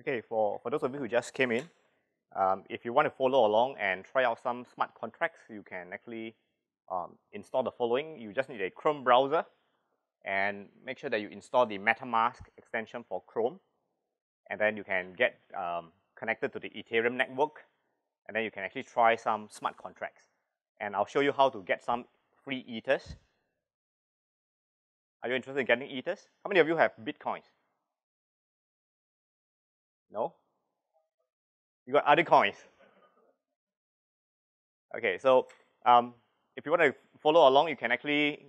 Okay, for those of you who just came in, if you want to follow along and try out some smart contracts, you can actually install the following. You just need a Chrome browser, and make sure that you install the MetaMask extension for Chrome, and then you can get connected to the Ethereum network, and then you can actually try some smart contracts. And I'll show you how to get some free ethers. Are you interested in getting ethers? How many of you have Bitcoins? No? You got other coins. Okay, so if you want to follow along, you can actually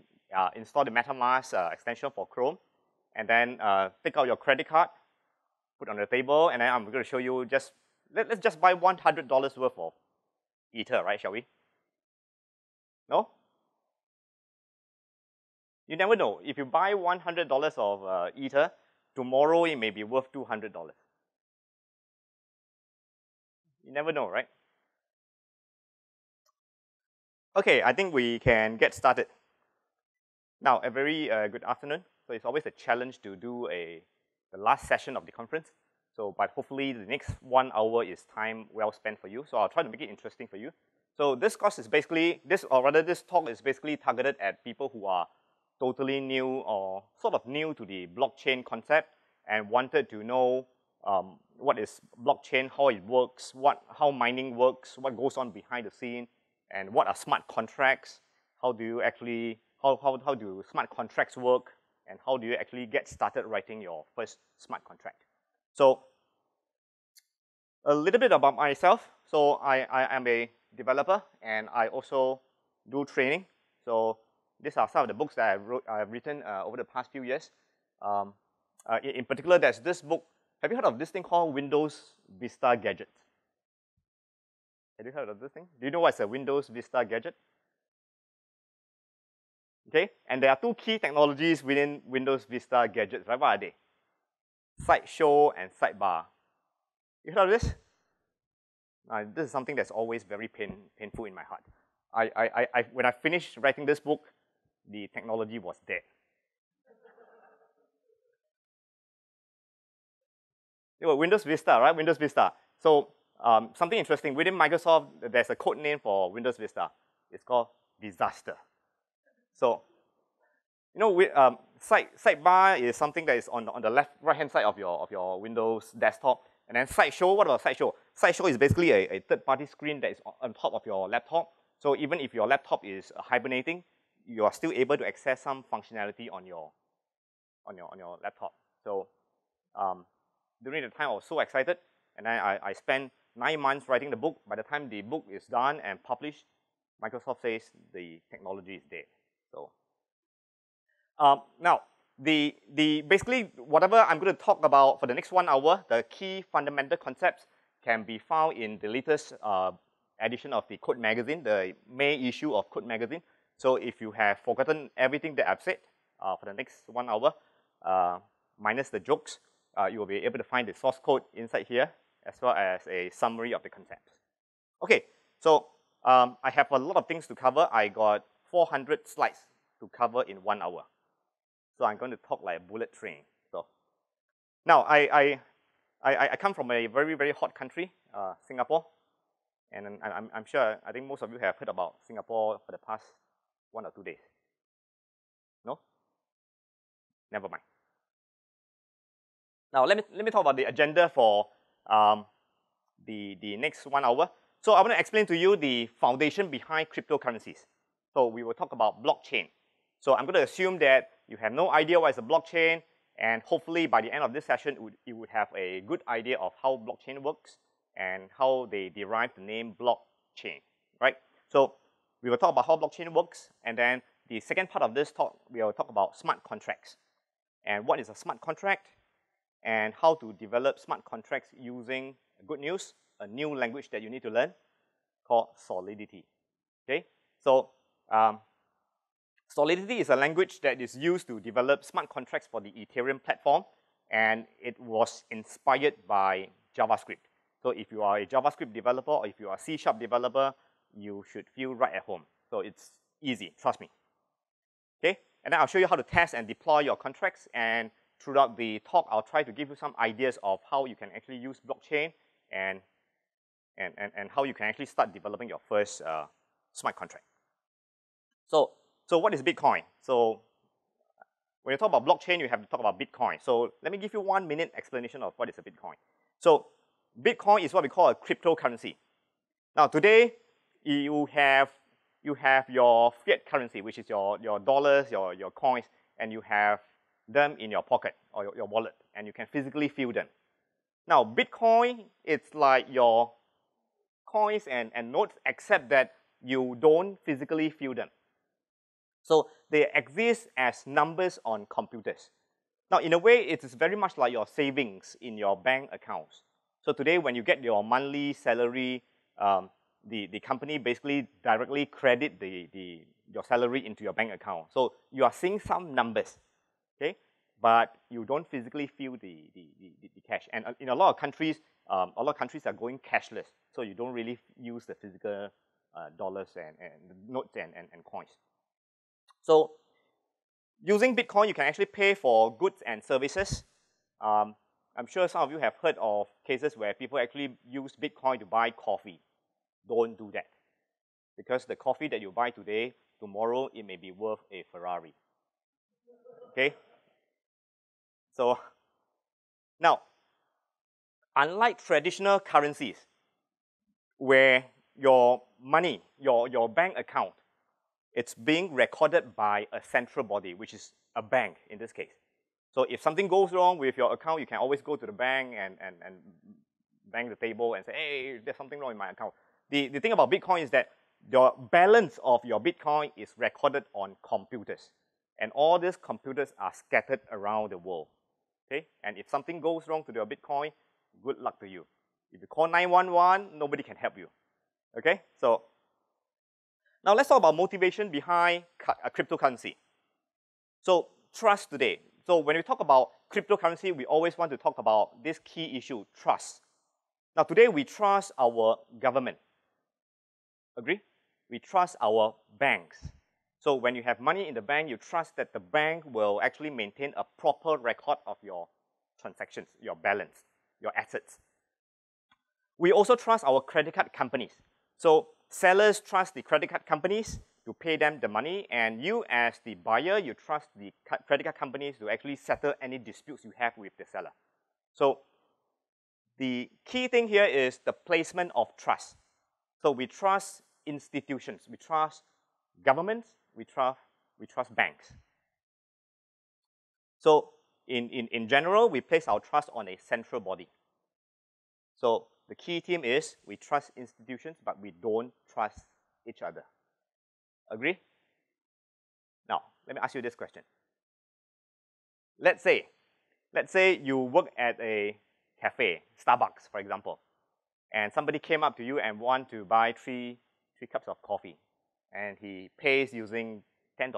install the MetaMask extension for Chrome, and then take out your credit card, put it on the table, and then I'm going to show you just, let's just buy $100 worth of Ether, right, shall we? No? You never know. If you buy $100 of Ether, tomorrow it may be worth $200. You never know, right? Okay, I think we can get started. Now, a very good afternoon. So it's always a challenge to do the last session of the conference. So, but hopefully the next 1 hour is time well spent for you. So I'll try to make it interesting for you. So this course is basically, this talk is basically targeted at people who are totally new or sort of new to the blockchain concept and wanted to know what is blockchain, how it works, how mining works, what goes on behind the scene, and what are smart contracts, how do you actually, how do smart contracts work, and how do you actually get started writing your first smart contract. So a little bit about myself. So I am a developer, and I also do training. So these are some of the books that I've written over the past few years. In particular, there's this book. Have you heard of this thing called Windows Vista Gadget? Have you heard of this thing? Do you know what's a Windows Vista Gadget? Okay, and there are two key technologies within Windows Vista Gadgets, right? What are they? Sideshow and sidebar. You heard of this? This is something that's always very painful in my heart. When I finished writing this book, the technology was dead. Windows Vista, right? Windows Vista. So something interesting, within Microsoft, there's a code name for Windows Vista. It's called disaster. So, sidebar is something that is on the right-hand side of your Windows desktop. And then Sideshow, what about Sideshow? Sideshow is basically a third-party screen that is on top of your laptop. So even if your laptop is hibernating, you are still able to access some functionality on your laptop. So during the time I was so excited, and then I spent 9 months writing the book. By the time the book is done and published, Microsoft says the technology is dead. So now, basically whatever I'm going to talk about for the next 1 hour, the key fundamental concepts can be found in the latest edition of the Code Magazine, the May issue of Code Magazine. So if you have forgotten everything that I've said for the next 1 hour, minus the jokes, you will be able to find the source code inside here, as well as a summary of the concepts. Okay, so I have a lot of things to cover. I got 400 slides to cover in 1 hour. So I'm going to talk like a bullet train. So now I come from a very, very hot country, Singapore. And I'm sure, I think most of you have heard about Singapore for the past 1 or 2 days. No? Never mind. Now let me talk about the agenda for the next 1 hour. So I want to explain to you the foundation behind cryptocurrencies. So we will talk about blockchain. So I'm going to assume that you have no idea what is a blockchain, and hopefully by the end of this session, you would have a good idea of how blockchain works and how they derive the name blockchain, right? So we will talk about how blockchain works, and then the second part of this talk, we will talk about smart contracts. And what is a smart contract, and how to develop smart contracts using, good news, a new language that you need to learn called Solidity, okay? So Solidity is a language that is used to develop smart contracts for the Ethereum platform, and it was inspired by JavaScript. So if you are a JavaScript developer or if you are a C# developer, you should feel right at home. So it's easy, trust me. Okay, and then I'll show you how to test and deploy your contracts, and throughout the talk, I'll try to give you some ideas of how you can actually use blockchain and how you can actually start developing your first smart contract. So what is Bitcoin? So when you talk about blockchain, you have to talk about Bitcoin. So let me give you 1 minute explanation of what is a Bitcoin. So Bitcoin is what we call a cryptocurrency. Now today, you have your fiat currency, which is your dollars, your coins, and you have them in your pocket or your wallet, and you can physically feel them. Now Bitcoin, it's like your coins and notes, except that you don't physically feel them. So they exist as numbers on computers. Now in a way, it is very much like your savings in your bank accounts. So today when you get your monthly salary, the company basically directly credit your salary into your bank account. So you are seeing some numbers, okay? But you don't physically feel the cash. And in a lot of countries are going cashless. So you don't really use the physical dollars and notes and coins. So using Bitcoin, you can actually pay for goods and services. I'm sure some of you have heard of cases where people actually use Bitcoin to buy coffee. Don't do that. Because the coffee that you buy today, tomorrow it may be worth a Ferrari. Okay? So now, unlike traditional currencies, where your money, your bank account, it's being recorded by a central body, which is a bank in this case. So if something goes wrong with your account, you can always go to the bank and bang the table and say, hey, there's something wrong in my account. The thing about Bitcoin is that your balance of your Bitcoin is recorded on computers. And all these computers are scattered around the world. Okay? And if something goes wrong to your Bitcoin, good luck to you. If you call 911, nobody can help you. Okay? So now let's talk about motivation behind a cryptocurrency. So trust today. So when we talk about cryptocurrency, we always want to talk about this key issue, trust. Now today we trust our government. Agree? We trust our banks. So when you have money in the bank, you trust that the bank will actually maintain a proper record of your transactions, your balance, your assets. We also trust our credit card companies. So sellers trust the credit card companies to pay them the money, and you as the buyer, you trust the credit card companies to actually settle any disputes you have with the seller. So the key thing here is the placement of trust. So we trust institutions, we trust governments, we trust banks. So in general, we place our trust on a central body. So the key theme is we trust institutions, but we don't trust each other. Agree? Now, let me ask you this question. Let's say you work at a cafe, Starbucks, for example, and somebody came up to you and want to buy three cups of coffee, and he pays using $10,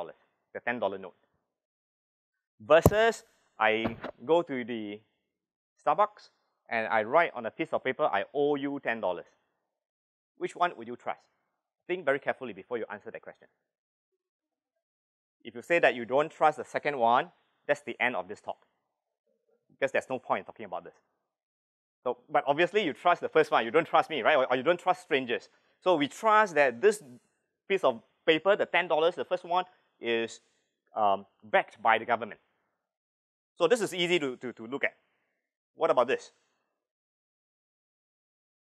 the $10 note. Versus I go to the Starbucks and I write on a piece of paper, I owe you $10. Which one would you trust? Think very carefully before you answer that question. If you say that you don't trust the second one, that's the end of this talk. Because there's no point in talking about this. So, but obviously you trust the first one, you don't trust me, right? Or you don't trust strangers. So we trust that this piece of paper, the $10, the first one, is backed by the government. So this is easy to look at. What about this?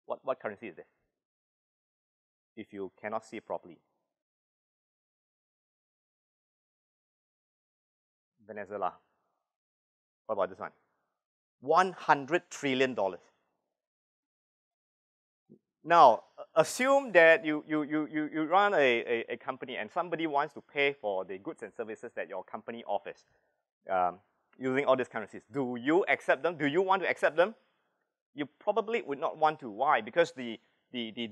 What currency is this? If you cannot see it properly. Venezuela. What about this one? $100 trillion. Now, assume that you run a company and somebody wants to pay for the goods and services that your company offers using all these currencies. Do you accept them? Do you want to accept them? You probably would not want to. Why? Because the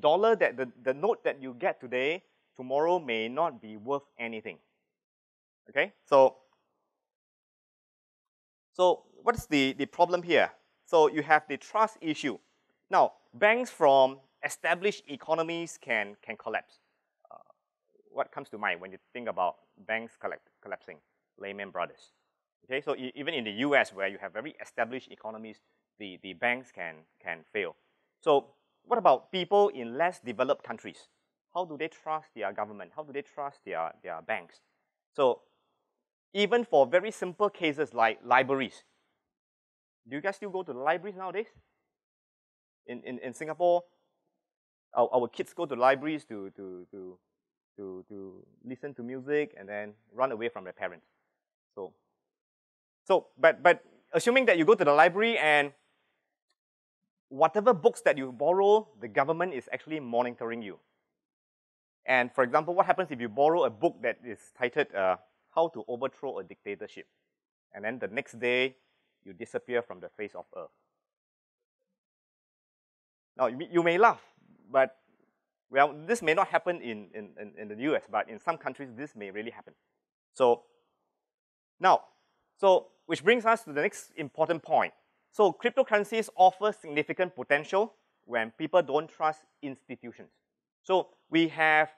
dollar, the note that you get today, tomorrow may not be worth anything. Okay? So what is the problem here? So you have the trust issue. Now, banks from established economies can collapse. What comes to mind when you think about banks collapsing? Lehman Brothers. Okay, so even in the US, where you have very established economies, the banks can fail. So what about people in less developed countries? How do they trust their government? How do they trust their banks? So even for very simple cases like libraries, do you guys still go to the libraries nowadays? In Singapore, our kids go to libraries to listen to music and then run away from their parents. But assuming that you go to the library and whatever books that you borrow, the government is actually monitoring you. And for example, what happens if you borrow a book that is titled How to Overthrow a Dictatorship, and then the next day you disappear from the face of Earth? Now, you may laugh, but well, this may not happen in the US, but in some countries, this may really happen. So now, which brings us to the next important point. So cryptocurrencies offer significant potential when people don't trust institutions. So we are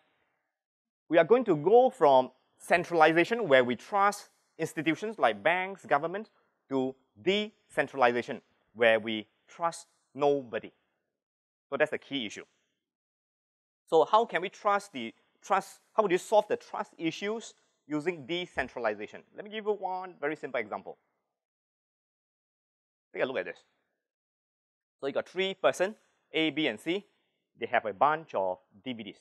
going to go from centralization, where we trust institutions like banks, government, to decentralization, where we trust nobody. So that's the key issue. So how can we how would you solve the trust issues using decentralization? Let me give you one very simple example. Take a look at this. So you got 3 persons, A, B, and C. They have a bunch of DVDs.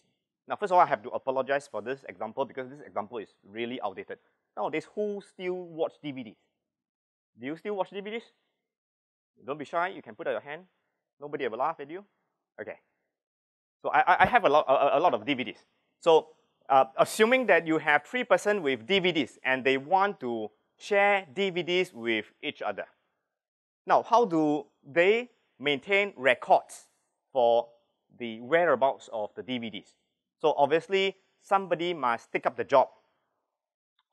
Now, first of all, I have to apologize for this example because this example is really outdated. Nowadays, who still watch DVDs? Do you still watch DVDs? Don't be shy. You can put out your hand. Nobody ever laugh at you. Okay. So I have a lot of DVDs. So assuming that you have 3 persons with DVDs and they want to share DVDs with each other. Now, how do they maintain records for the whereabouts of the DVDs? So obviously, somebody must take up the job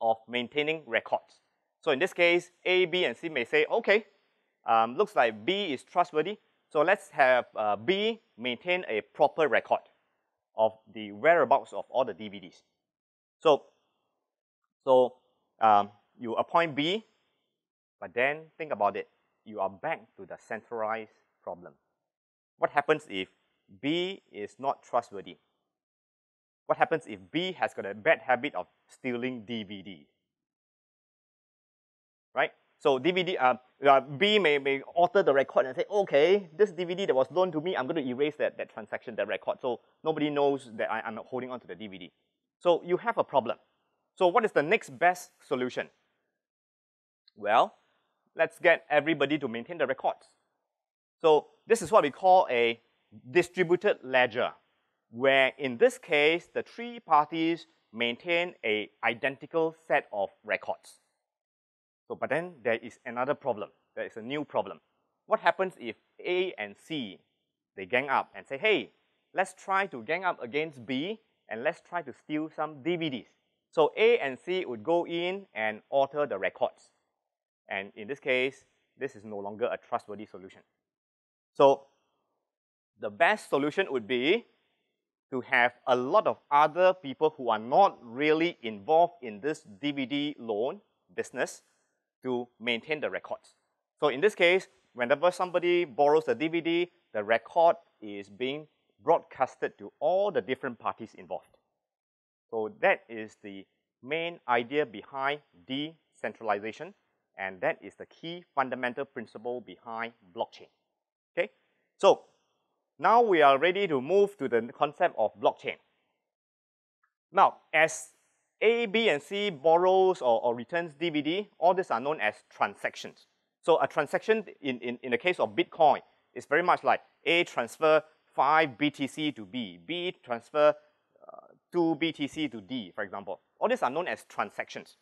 of maintaining records. So in this case, A, B, and C may say, okay, looks like B is trustworthy. So let's have B maintain a proper record of the whereabouts of all the DVDs. So you appoint B, but then think about it. You are back to the centralized problem. What happens if B is not trustworthy? What happens if B has got a bad habit of stealing DVDs? Right? So B may alter the record and say, okay, this DVD that was loaned to me, I'm going to erase that transaction, that record, so nobody knows that I'm holding on to the DVD. So you have a problem. So what is the next best solution? Well, let's get everybody to maintain the records. So this is what we call a distributed ledger, where in this case, the 3 parties maintain an identical set of records. So, but then there is another problem. There is a new problem. What happens if A and C, they gang up and say, hey, let's try to gang up against B and let's try to steal some DVDs. So A and C would go in and alter the records. And in this case, this is no longer a trustworthy solution. So the best solution would be to have a lot of other people who are not really involved in this DVD loan business to maintain the records. So in this case, whenever somebody borrows a DVD, the record is being broadcasted to all the different parties involved. So that is the main idea behind decentralization, and that is the key fundamental principle behind blockchain. Okay? So now we are ready to move to the concept of blockchain. Now, as A, B, and C borrows or returns DVD, all these are known as transactions. So a transaction in the case of Bitcoin is very much like A transfer 5 BTC to B, B transfer 2 BTC to D, for example. All these are known as transactions.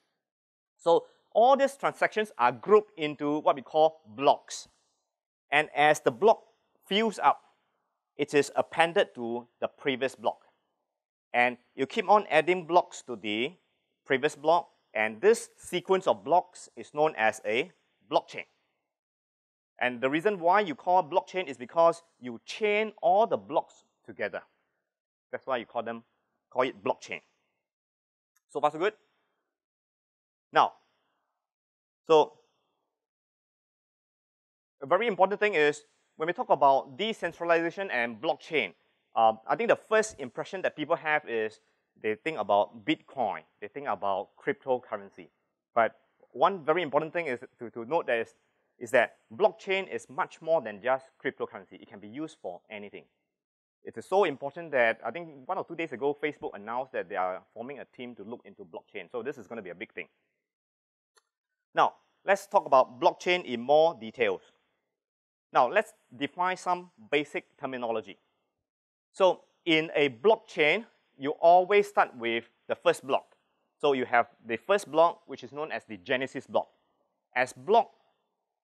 So all these transactions are grouped into what we call blocks. And as the block fills up, it is appended to the previous block. And you keep on adding blocks to the previous block, and this sequence of blocks is known as a blockchain. And the reason why you call it blockchain is because you chain all the blocks together. That's why you call it blockchain. So far, so good? Now, So a very important thing is when we talk about decentralization and blockchain, I think the first impression that people have is they think about Bitcoin, they think about cryptocurrency. But one very important thing is to note that is that blockchain is much more than just cryptocurrency. It can be used for anything. It is so important that I think 1 or 2 days ago, Facebook announced that they are forming a team to look into blockchain. So this is going to be a big thing. Now, let's talk about blockchain in more details. Now, let's define some basic terminology. So in a blockchain, you always start with the first block. So you have the first block, which is known as the genesis block. As blocks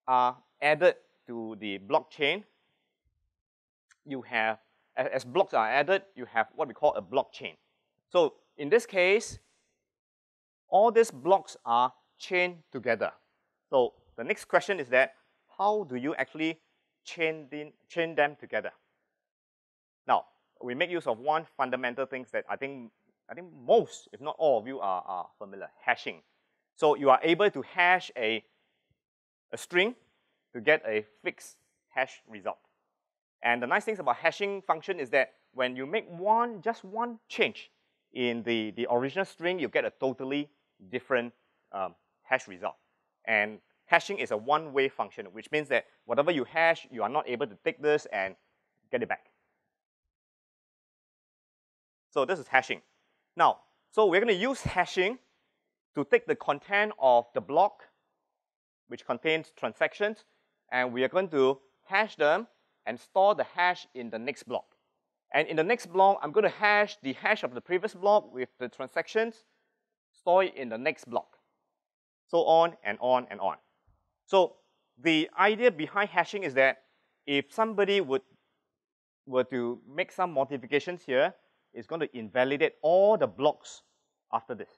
are added to the blockchain, as blocks are added, you have what we call a blockchain. So in this case, all these blocks are chained together. So the next question is that how do you actually chain them together? Now, we make use of one fundamental thing that I think most, if not all of you are familiar, hashing. So you are able to hash a string to get a fixed hash result. And the nice things about hashing function is that when you make just one change in the original string, you get a totally different hash result. And hashing is a one-way function, which means that whatever you hash, you are not able to take this and get it back. So this is hashing. Now, so we're going to use hashing to take the content of the block, which contains transactions, and we are going to hash them and store the hash in the next block. And in the next block, I'm going to hash the hash of the previous block with the transactions, store it in the next block. So on and on and on. So the idea behind hashing is that if somebody were to make some modifications here, it's going to invalidate all the blocks after this.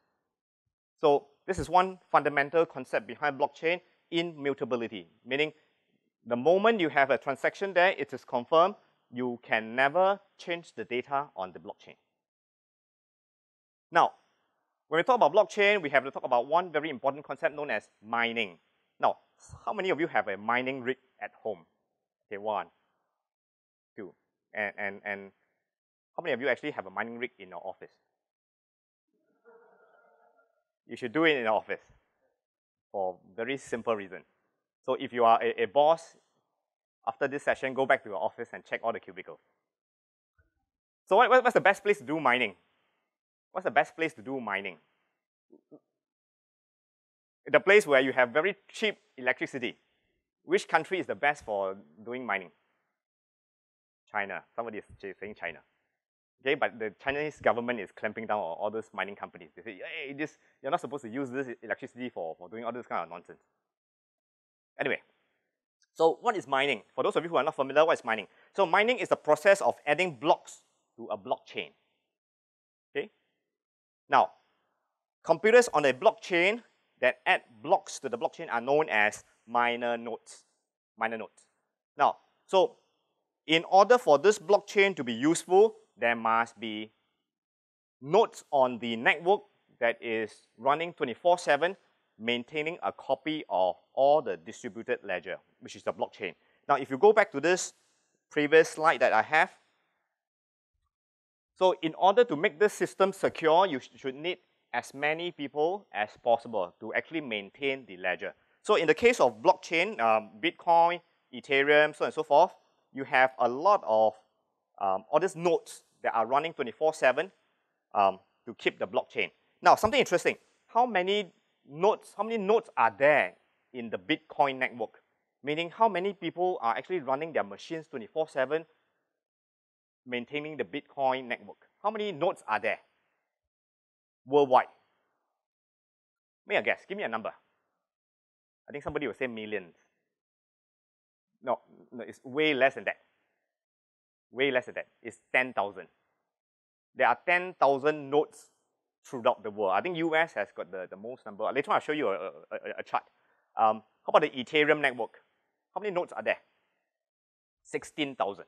So this is one fundamental concept behind blockchain, immutability, meaning the moment you have a transaction there, it is confirmed, you can never change the data on the blockchain. Now, when we talk about blockchain, we have to talk about one very important concept known as mining. Now, how many of you have a mining rig at home? Okay, 1, 2. And how many of you actually have a mining rig in your office? You should do it in your office for a very simple reason. So if you are a boss, after this session, go back to your office and check all the cubicles. So what's the best place to do mining? What's the best place to do mining? The place where you have very cheap electricity. Which country is the best for doing mining? China. Somebody is saying China. Okay, but the Chinese government is clamping down on all those mining companies. They say, hey, you're not supposed to use this electricity for doing all this kind of nonsense. Anyway, so what is mining? For those of you who are not familiar, what is mining? So mining is the process of adding blocks to a blockchain. Okay? Now, computers on a blockchain that add blocks to the blockchain are known as minor nodes. Minor nodes. Now, so in order for this blockchain to be useful, there must be nodes on the network that is running 24/7, maintaining a copy of all the distributed ledger, which is the blockchain. Now, if you go back to this previous slide that I have, so in order to make this system secure, you should need as many people as possible to actually maintain the ledger. So in the case of blockchain, Bitcoin, Ethereum, so on and so forth, you have a lot of all these nodes that are running 24/7 to keep the blockchain. Now, something interesting. How many nodes are there in the Bitcoin network? Meaning, how many people are actually running their machines 24/7, maintaining the Bitcoin network? How many nodes are there worldwide? Make a guess. Give me a number. I think somebody will say millions. No, it's way less than that. Way less than that. It's 10,000. There are 10,000 nodes throughout the world. I think US has got the most number. Later on, I'll show you a chart. How about the Ethereum network? How many nodes are there? 16,000.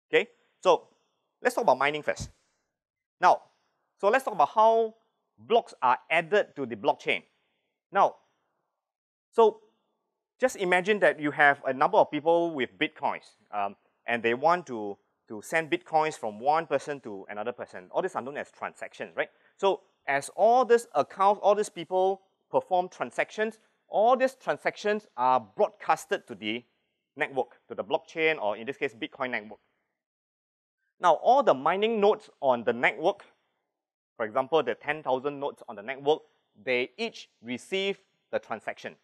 Okay, so let's talk about mining first. Now, so let's talk about how blocks are added to the blockchain. Now, So just imagine that you have a number of people with Bitcoins, and they want to send Bitcoins from one person to another person. All these are known as transactions, right? So as all these accounts, all these people perform transactions, all these transactions are broadcasted to the network, to the blockchain, or in this case, Bitcoin network. Now, all the mining nodes on the network, for example, the 10,000 nodes on the network, they each receive the transaction.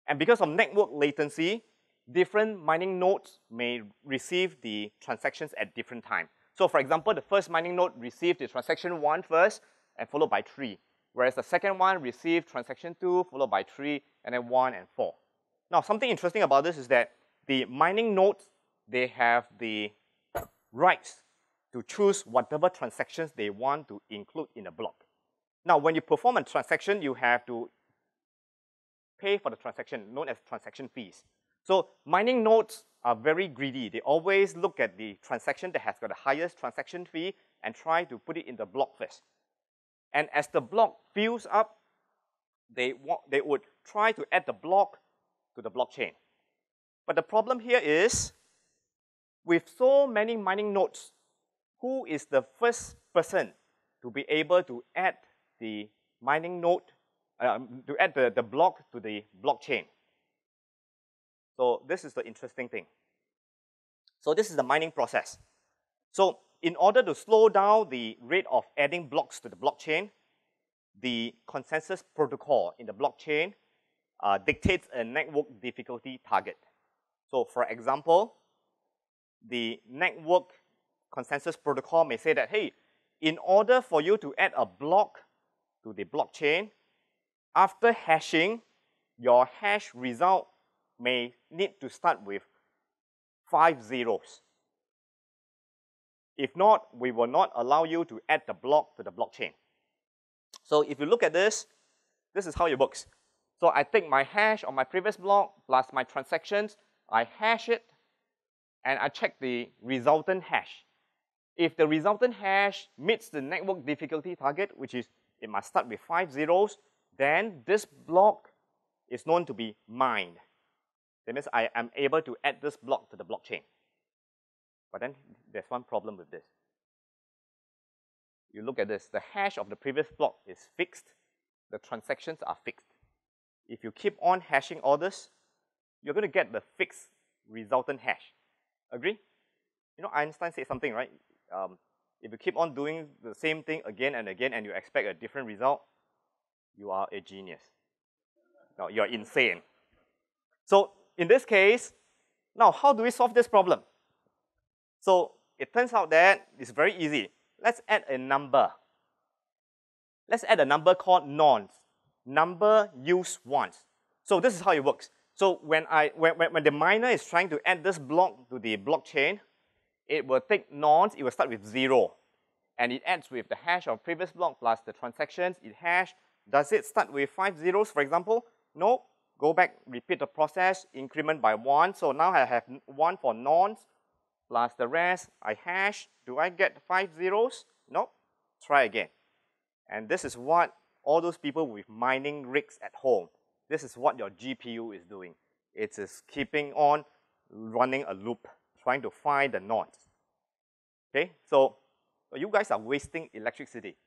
And because of network latency, different mining nodes may receive the transactions at different times. So for example, the first mining node received the transaction 1 first, and followed by 3. Whereas the second one received transaction 2, followed by 3, and then 1 and 4. Now, something interesting about this is that the mining nodes, they have the rights to choose whatever transactions they want to include in a block. Now, when you perform a transaction, you have to pay for the transaction, known as transaction fees. So mining nodes are very greedy. They always look at the transaction that has got the highest transaction fee and try to put it in the block first. And as the block fills up, they would try to add the block to the blockchain. But the problem here is, with so many mining nodes, who is the first person to be able to add the mining node, to add the block to the blockchain? So this is the interesting thing. So this is the mining process. So in order to slow down the rate of adding blocks to the blockchain, the consensus protocol in the blockchain dictates a network difficulty target. So for example, the network consensus protocol may say that, hey, in order for you to add a block to the blockchain, after hashing, your hash result may need to start with 5 zeros. If not, we will not allow you to add the block to the blockchain. So if you look at this, this is how it works. So I take my hash on my previous block plus my transactions, I hash it, and I check the resultant hash. If the resultant hash meets the network difficulty target, which is it must start with 5 zeros, then this block is known to be mined. That means I am able to add this block to the blockchain. But then there's one problem with this. You look at this, the hash of the previous block is fixed, the transactions are fixed. If you keep on hashing all this, you're going to get the fixed resultant hash. Agree? You know, Einstein said something, right? If you keep on doing the same thing again and again and you expect a different result, you are a genius. No, you're insane. So in this case, now how do we solve this problem? So it turns out that it's very easy. Let's add a number. Let's add a number called nonce. Number used once. So this is how it works. So when the miner is trying to add this block to the blockchain, it will take nonce, it will start with 0. And it adds with the hash of previous block plus the transactions, it hash. Does it start with 5 zeros, for example? No. Go back, repeat the process, increment by 1. So now I have 1 for nonce plus the rest, I hash. Do I get 5 zeros? No. Try again. And this is what all those people with mining rigs at home, this is what your GPU is doing. It is keeping on running a loop, trying to find the nonce. Okay, so you guys are wasting electricity.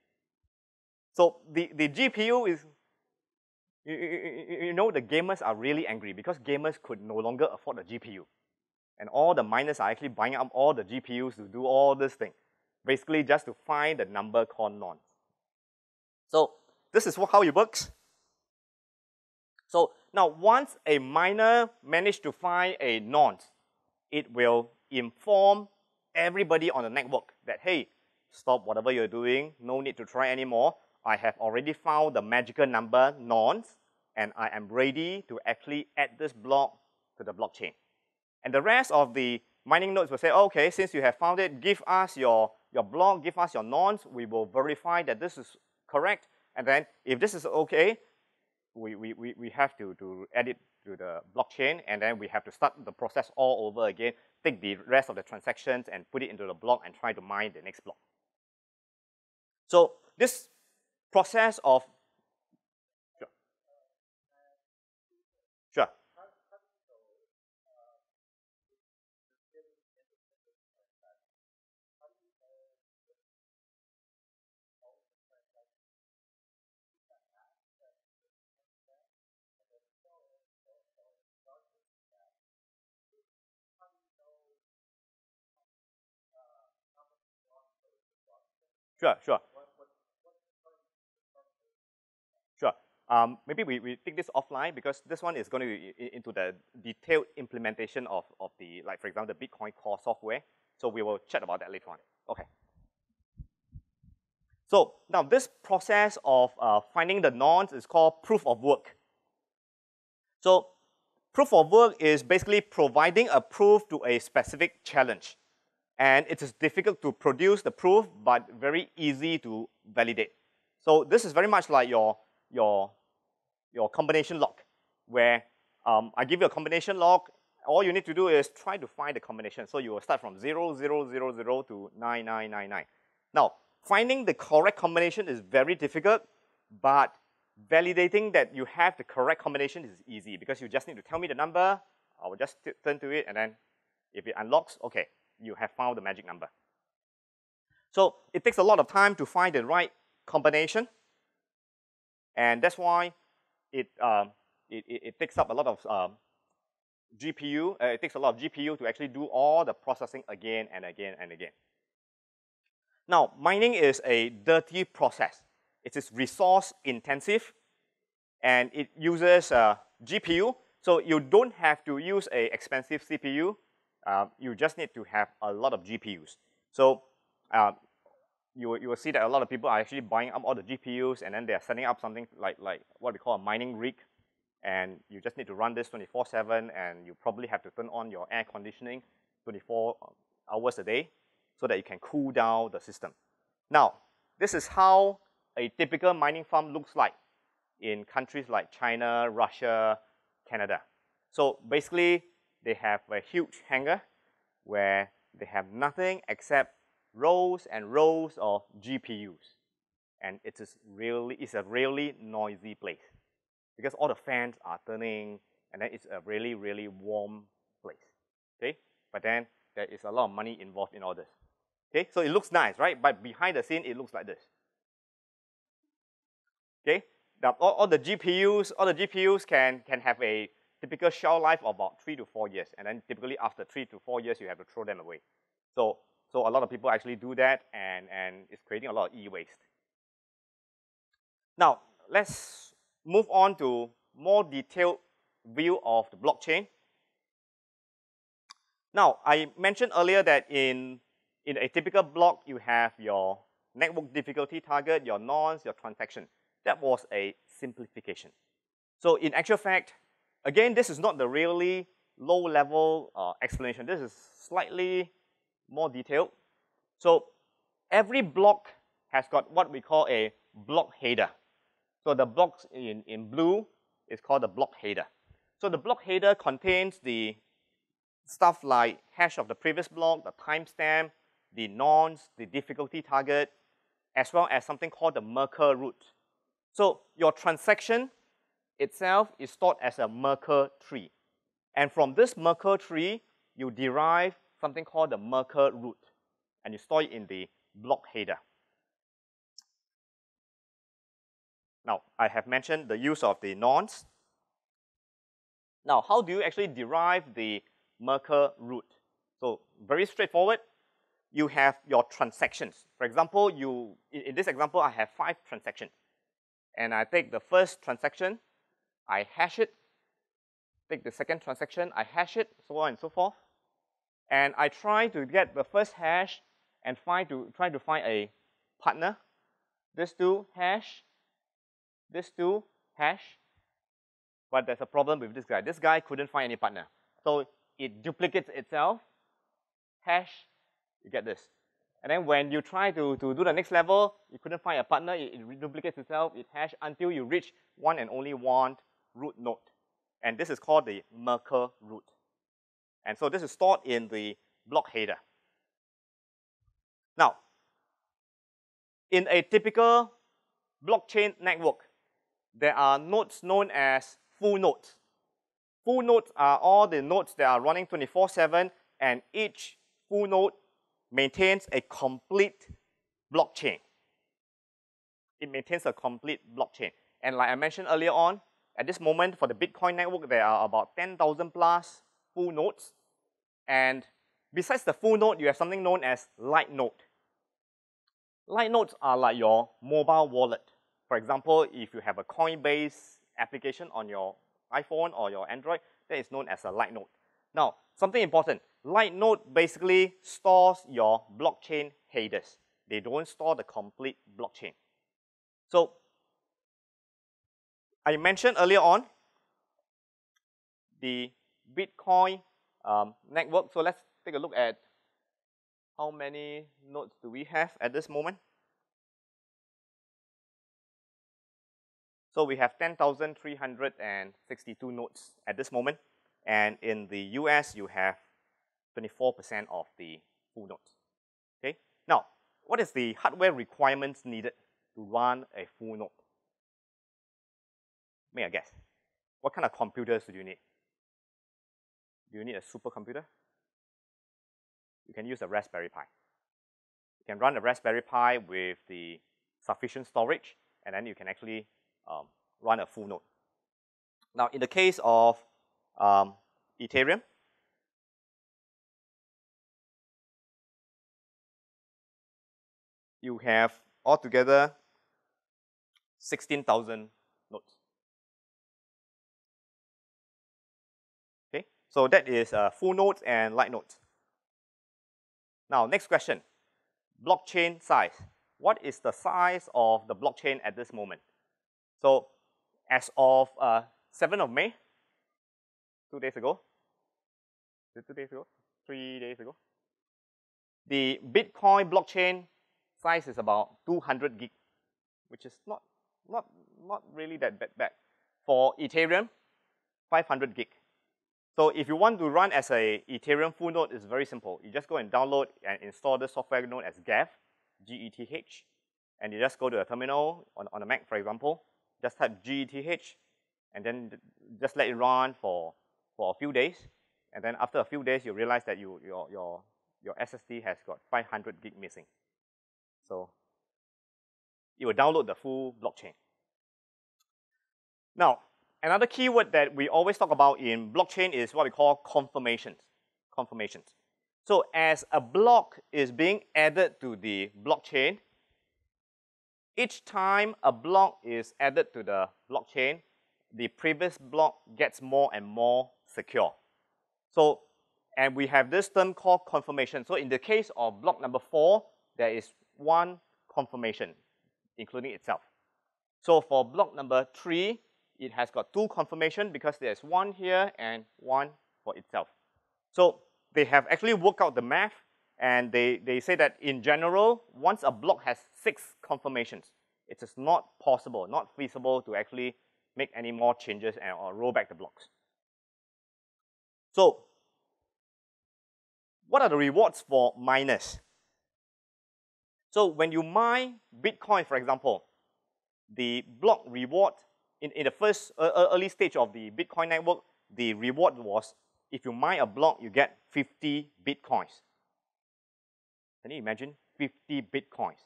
So the GPU is, you know, the gamers are really angry because gamers could no longer afford a GPU. And all the miners are actually buying up all the GPUs to do all this thing, basically just to find the number called nonce. So this is how it works. So now once a miner managed to find a nonce, it will inform everybody on the network that, hey, stop whatever you're doing, no need to try anymore. I have already found the magical number nonce, and I am ready to actually add this block to the blockchain. And the rest of the mining nodes will say, okay, since you have found it, give us your block, give us your nonce, we will verify that this is correct. And then if this is okay, we have to add it to the blockchain, and then we have to start the process all over again, take the rest of the transactions and put it into the block and try to mine the next block. So this process of, sure. Sure. Sure, sure. Sure. Maybe we take this offline because this one is going to be into the detailed implementation of the, like, for example, the Bitcoin core software. So we will chat about that later on. Okay. So now this process of finding the nonce is called proof of work. So proof of work is basically providing a proof to a specific challenge. And it is difficult to produce the proof, but very easy to validate. So this is very much like your combination lock, where I give you a combination lock. All you need to do is try to find the combination. So you will start from 0, 0, 0, 0 to 9, 9, 9, 9. Now, finding the correct combination is very difficult, but validating that you have the correct combination is easy because you just need to tell me the number. I will just turn to it, and then if it unlocks, okay, you have found the magic number. So it takes a lot of time to find the right combination, and that's why it takes up a lot of GPU. It takes a lot of GPU to actually do all the processing again and again and again. Now, mining is a dirty process. It is resource intensive, and it uses GPU. So you don't have to use an expensive CPU. You just need to have a lot of GPUs. So you will see that a lot of people are actually buying up all the GPUs, and then they are setting up something like what we call a mining rig. And you just need to run this 24/7, and you probably have to turn on your air conditioning 24 hours a day so that you can cool down the system. Now, this is how a typical mining farm looks like in countries like China, Russia, Canada. So basically, they have a huge hangar where they have nothing except rows and rows of GPUs. And it's a really noisy place because all the fans are turning, and then it's a really, really warm place. Okay? But then there is a lot of money involved in all this. Okay? So it looks nice, right? But behind the scene, it looks like this. Okay? Now, all the GPUs can have a typical shelf life of about 3 to 4 years, and then typically after 3 to 4 years, you have to throw them away. So a lot of people actually do that, and it's creating a lot of e-waste. Now, let's move on to more detailed view of the blockchain. Now, I mentioned earlier that in a typical block, you have your network difficulty target, your nonce, your transaction. That was a simplification. So in actual fact, again, this is not the really low-level explanation. This is slightly more detailed. So every block has got what we call a block header. So the blocks in blue is called the block header. So the block header contains the stuff like hash of the previous block, the timestamp, the nonce, the difficulty target, as well as something called the Merkle root. So your transaction itself is stored as a Merkle tree. And from this Merkle tree, you derive something called the Merkle root, and you store it in the block header. Now, I have mentioned the use of the nonce. Now, how do you actually derive the Merkle root? So very straightforward. You have your transactions. For example, in this example, I have 5 transactions. And I take the first transaction, I hash it. Take the second transaction, I hash it, so on and so forth. And I try to get the first hash and try to find a partner. This two hash, this two hash. But there's a problem with this guy. This guy couldn't find any partner. So it duplicates itself, hash, you get this. And then when you try to do the next level, you couldn't find a partner, it duplicates itself, it hash until you reach one and only one root node. And this is called the Merkle root. And so this is stored in the block header. Now, in a typical blockchain network, there are nodes known as full nodes. Full nodes are all the nodes that are running 24/7, and each full node maintains a complete blockchain. It maintains a complete blockchain. And like I mentioned earlier on, at this moment for the Bitcoin network, there are about 10,000 plus full nodes. And besides the full node, you have something known as light node. Light nodes are like your mobile wallet. For example, if you have a Coinbase application on your iPhone or your Android, that is known as a light node. Now, something important, light node basically stores your blockchain headers. They don't store the complete blockchain. So, I mentioned earlier on the Bitcoin network. So let's take a look at how many nodes do we have at this moment. So we have 10,362 nodes at this moment. And in the US, you have 24% of the full nodes. Okay? Now, what is the hardware requirements needed to run a full node? Make a guess. What kind of computers do you need? Do you need a supercomputer? You can use a Raspberry Pi. You can run a Raspberry Pi with the sufficient storage, and then you can actually run a full node. Now, in the case of Ethereum, you have altogether 16,000 nodes. Okay, so that is full nodes and light nodes. Now, next question, blockchain size. What is the size of the blockchain at this moment? So, as of 7th of May, 2 days ago, 2 days ago, 3 days ago, the Bitcoin blockchain size is about 200 gig, which is not really that bad. For Ethereum, 500 gig. So if you want to run as a Ethereum full node, it's very simple. You just go and download and install the software known as Geth, G-E-T-H, and you just go to a terminal on a Mac, for example. Just type G-E-T-H, and then just let it run for a few days. And then after a few days, you realize that your SSD has got 500 gig missing. So it will download the full blockchain. Now, another keyword that we always talk about in blockchain is what we call confirmations. So as a block is being added to the blockchain, each time a block is added to the blockchain, the previous block gets more and more secure. So, and we have this term called confirmation. So in the case of block number 4, there is one confirmation, including itself. So for block number 3, it has got 2 confirmation because there's one here and one for itself. So they have actually worked out the math, and they say that in general, once a block has 6 confirmations, it is not possible, not feasible to actually make any more changes or roll back the blocks. So what are the rewards for miners? So when you mine Bitcoin, for example, the block reward in the first early stage of the Bitcoin network, the reward was if you mine a block, you get 50 Bitcoins. Can you imagine 50 Bitcoins?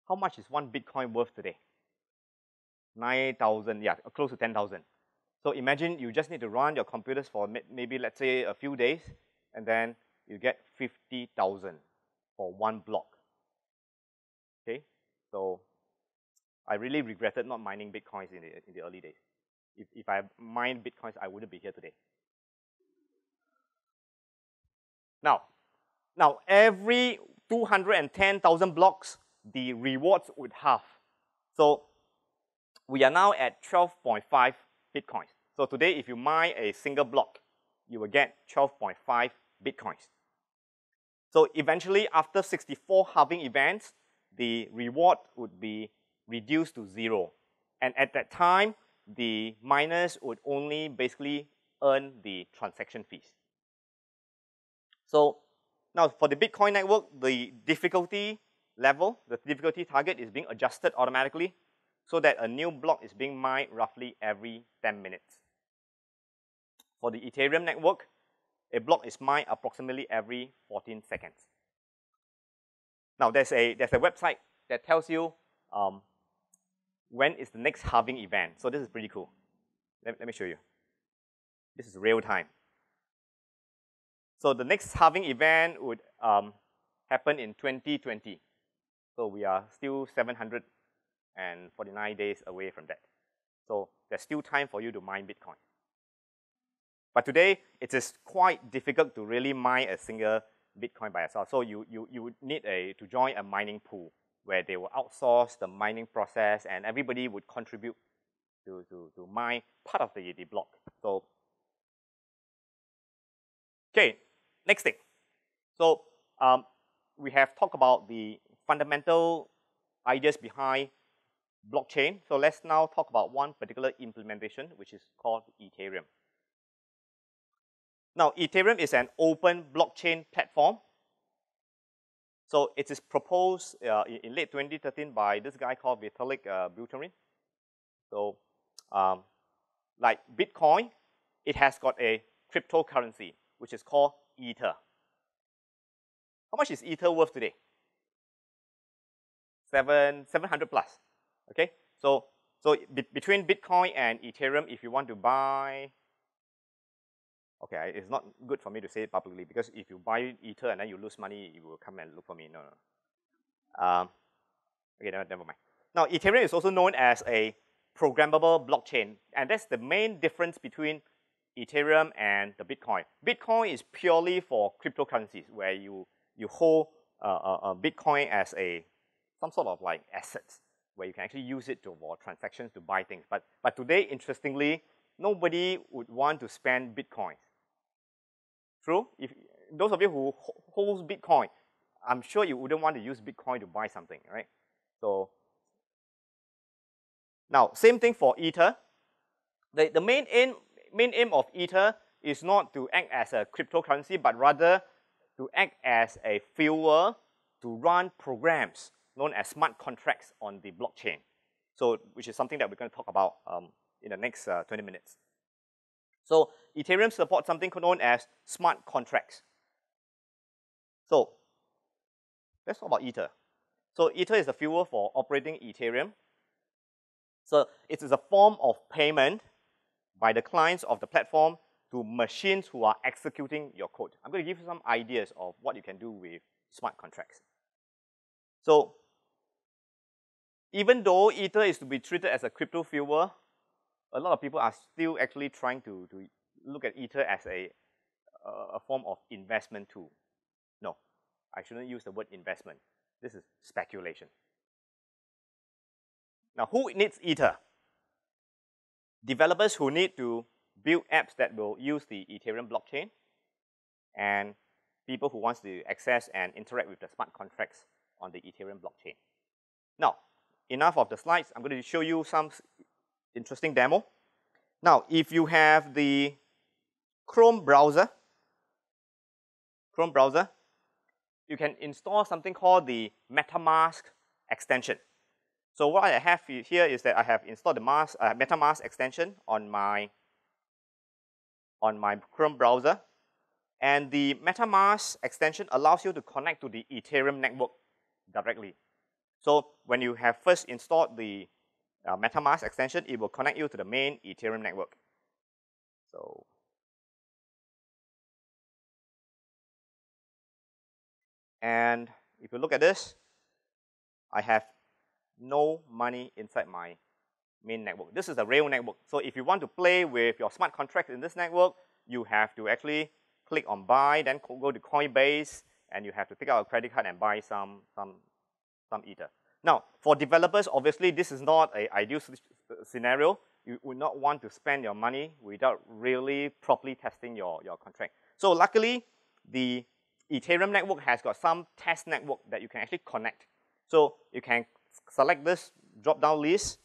How much is one Bitcoin worth today? 9,000, yeah, close to 10,000. So imagine you just need to run your computers for maybe, let's say, a few days, and then you get 50,000 for one block. Okay, so I really regretted not mining Bitcoins in the early days. If I mined Bitcoins, I wouldn't be here today. Now every 210,000 blocks, the rewards would halve. So we are now at 12.5 Bitcoins. So today, if you mine a single block, you will get 12.5 Bitcoins. So eventually, after 64 halving events, the reward would be reduced to 0. And at that time, the miners would only basically earn the transaction fees. So now for the Bitcoin network, the difficulty level, the difficulty target is being adjusted automatically so that a new block is being mined roughly every 10 minutes. For the Ethereum network, a block is mined approximately every 14 seconds. Now, there's a website that tells you when is the next halving event. So this is pretty cool. Let me show you. This is real time. So the next halving event would happen in 2020. So we are still 749 days away from that. So there's still time for you to mine Bitcoin. But today, it is quite difficult to really mine a single Bitcoin by yourself. So you would need to join a mining pool where they will outsource the mining process and everybody would contribute to mine part of the block. So, okay, next thing. So we have talked about the fundamental ideas behind blockchain. So let's now talk about one particular implementation, which is called Ethereum. Now, Ethereum is an open blockchain platform. So it is proposed in late 2013 by this guy called Vitalik Buterin. So like Bitcoin, it has got a cryptocurrency, which is called Ether. How much is Ether worth today? 700 plus. Okay, so between Bitcoin and Ethereum, if you want to buy, okay, it's not good for me to say it publicly because if you buy Ether and then you lose money, you will come and look for me. No. Okay, never mind. Now, Ethereum is also known as a programmable blockchain, and that's the main difference between Ethereum and the Bitcoin. Bitcoin is purely for cryptocurrencies, where you hold Bitcoin as some sort of like assets, where you can actually use it for transactions to buy things. But today, interestingly, nobody would want to spend Bitcoin. True? If those of you who hold Bitcoin, I'm sure you wouldn't want to use Bitcoin to buy something, right? So now, same thing for Ether. The main aim of Ether is not to act as a cryptocurrency, but rather to act as a fuel to run programs known as smart contracts on the blockchain. So, which is something that we're going to talk about in the next 20 minutes. So, Ethereum supports something known as smart contracts. So, let's talk about Ether. So, Ether is the fuel for operating Ethereum. So, it is a form of payment by the clients of the platform to machines who are executing your code. I'm going to give you some ideas of what you can do with smart contracts. So, even though Ether is to be treated as a crypto fuel, a lot of people are still actually trying to look at Ether as a form of investment tool. No, I shouldn't use the word investment. This is speculation. Now, who needs Ether? Developers who need to build apps that will use the Ethereum blockchain, and people who want to access and interact with the smart contracts on the Ethereum blockchain. Now, enough of the slides. I'm going to show you some interesting demo. Now, if you have the Chrome browser, you can install something called the MetaMask extension. So what I have here is that I have installed the MetaMask extension on my Chrome browser, and the MetaMask extension allows you to connect to the Ethereum network directly. So when you have first installed the MetaMask extension, it will connect you to the main Ethereum network. So and if you look at this, I have no money inside my main network. This is a real network. So if you want to play with your smart contract in this network, you have to actually click on buy, then go to Coinbase, and you have to take out a credit card and buy some Ether. Now, for developers, obviously, this is not an ideal scenario. You would not want to spend your money without really properly testing your contract. So luckily, the Ethereum network has got some test network that you can actually connect. So you can select this drop-down list,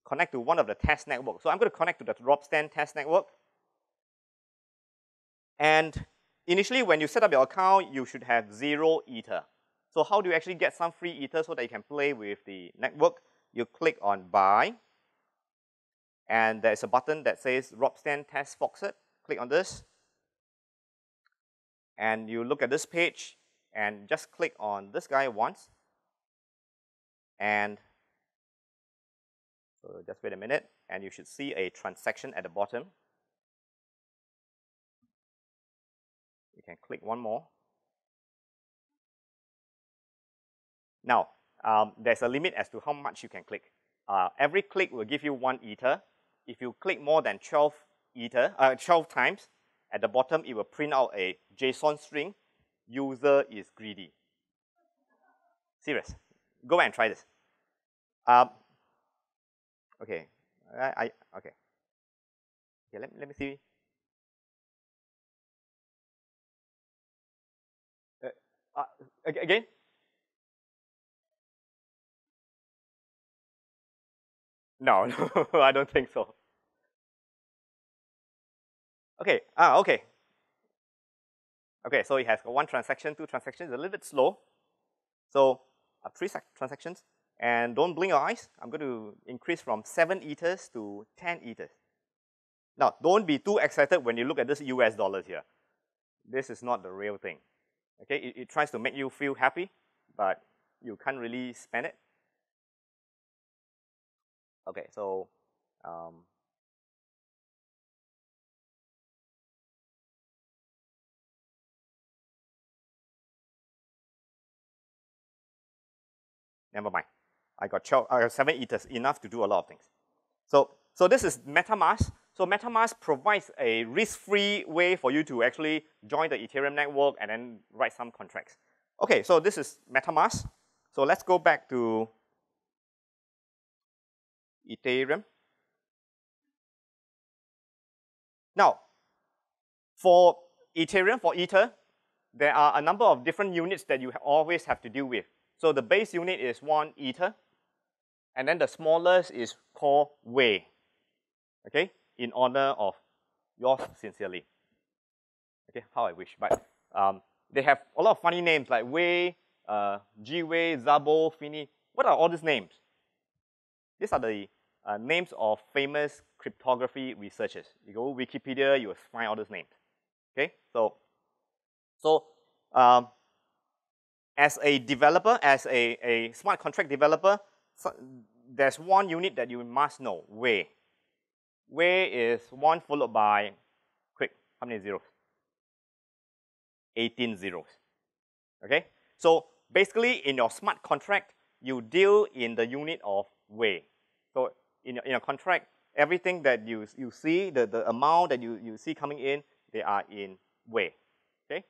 connect to one of the test networks. So I'm going to connect to the Ropsten test network. And initially, when you set up your account, you should have 0 Ether. So how do you actually get some free Ether so that you can play with the network? You click on buy, and there's a button that says Ropsten test faucet. click on this, and you look at this page, and just click on this guy once, and so just wait a minute, and you should see a transaction at the bottom. You can click one more. Now, there's a limit as to how much you can click. Every click will give you 1 Ether. If you click more than 12 times, at the bottom it will print out a JSON string. User is greedy. Serious. Go and try this. Okay. Okay. Okay. Let me see. Again. No, no, I don't think so. Okay, okay. Okay, so it has 1 transaction, 2 transactions, a little bit slow. So 3 transactions, and don't blink your eyes. I'm going to increase from 7 Ethers to 10 Ethers. Now, don't be too excited when you look at this US dollars here. This is not the real thing. Okay, it tries to make you feel happy, but you can't really spend it. Okay, so never mind. I got 7 Ethers, enough to do a lot of things. So this is MetaMask. So MetaMask provides a risk-free way for you to actually join the Ethereum network and then write some contracts. Okay, so this is MetaMask. So let's go back to Ethereum. Now, for Ethereum, for Ether, there are a number of different units that you always have to deal with. So the base unit is 1 Ether, and then the smallest is called Wei, okay, in honor of yours sincerely. Okay, how I wish, but they have a lot of funny names like Wei, G-Wei, Zabo, Fini. What are all these names? These are the names of famous cryptography researchers. You go to Wikipedia, you will find all these names. Okay, so as a developer, as a smart contract developer, there's one unit that you must know, Wei. Wei is 1 followed by, quick, how many zeros? 18 zeros. Okay, so basically in your smart contract, you deal in the unit of Wei. So in a contract, everything that you see, the amount that you see coming in, they are in Wei. Okay.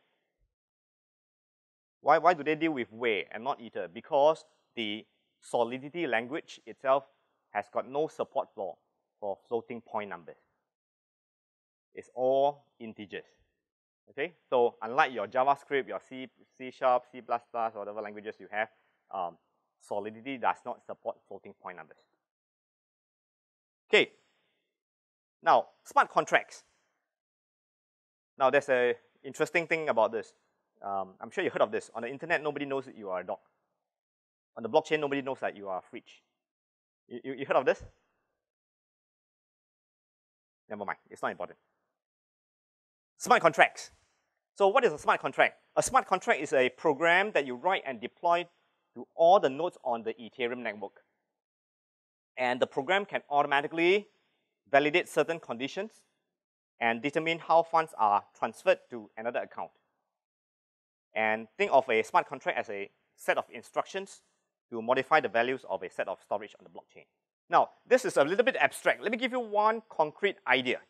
Why do they deal with Wei and not Ether? Because the Solidity language itself has got no support for floating point numbers. It's all integers. Okay, so unlike your JavaScript, your C#, C++, whatever languages you have, Solidity does not support floating point numbers. Okay, now smart contracts. Now there's an interesting thing about this. I'm sure you heard of this. On the internet, nobody knows that you are a dog. On the blockchain, nobody knows that you are a fridge. You heard of this? Never mind, it's not important. Smart contracts. So what is a smart contract? A smart contract is a program that you write and deploy to all the nodes on the Ethereum network. And the program can automatically validate certain conditions and determine how funds are transferred to another account. And think of a smart contract as a set of instructions to modify the values of a set of storage on the blockchain. Now, this is a little bit abstract. Let me give you one concrete idea.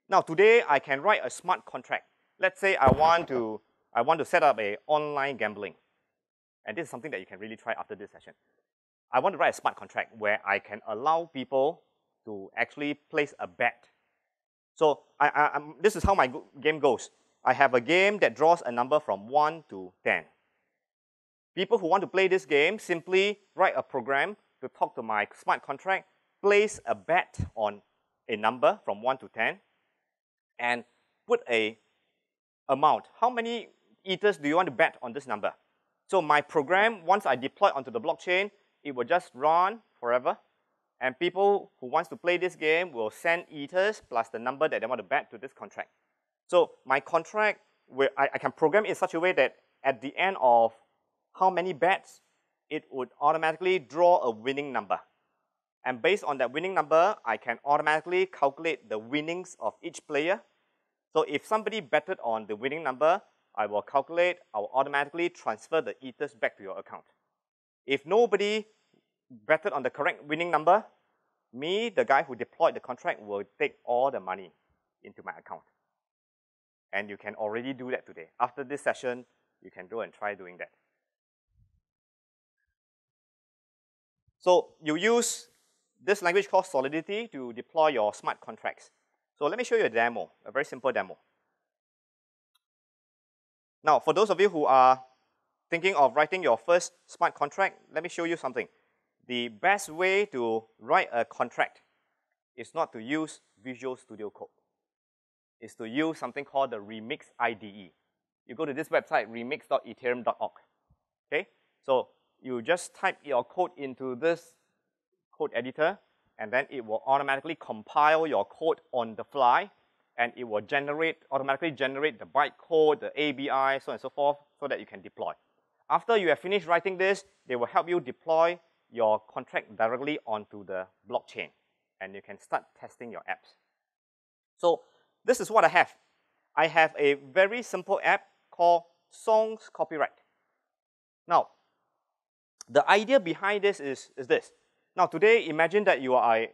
Now, today I can write a smart contract. Let's say I want to set up an online gambling. And this is something that you can really try after this session. I want to write a smart contract where I can allow people to actually place a bet. So this is how my game goes. I have a game that draws a number from 1 to 10. People who want to play this game simply write a program to talk to my smart contract, place a bet on a number from 1 to 10, and put a amount. How many Ethers do you want to bet on this number? So my program, once I deploy onto the blockchain, it will just run forever. And people who want to play this game will send Ethers plus the number that they want to bet to this contract. So my contract, I can program it in such a way that at the end of how many bets, it would automatically draw a winning number. And based on that winning number, I can automatically calculate the winnings of each player. So if somebody betted on the winning number, I will automatically transfer the ethers back to your account. If nobody betted on the correct winning number, me, the guy who deployed the contract, will take all the money into my account. And you can already do that today. After this session, you can go and try doing that. So you use this language called Solidity to deploy your smart contracts. So let me show you a demo, a very simple demo. Now, for those of you who are thinking of writing your first smart contract, let me show you something. The best way to write a contract is not to use Visual Studio Code. It's to use something called the Remix IDE. You go to this website, remix.ethereum.org. Okay? So you just type your code into this code editor, and then it will automatically compile your code on the fly, and it will automatically generate the bytecode, the ABI, so on and so forth, so that you can deploy. After you have finished writing this, they will help you deploy your contract directly onto the blockchain, and you can start testing your apps. So this is what I have. I have a very simple app called Songs Copyright. Now, the idea behind this is this. Now, today, imagine that you are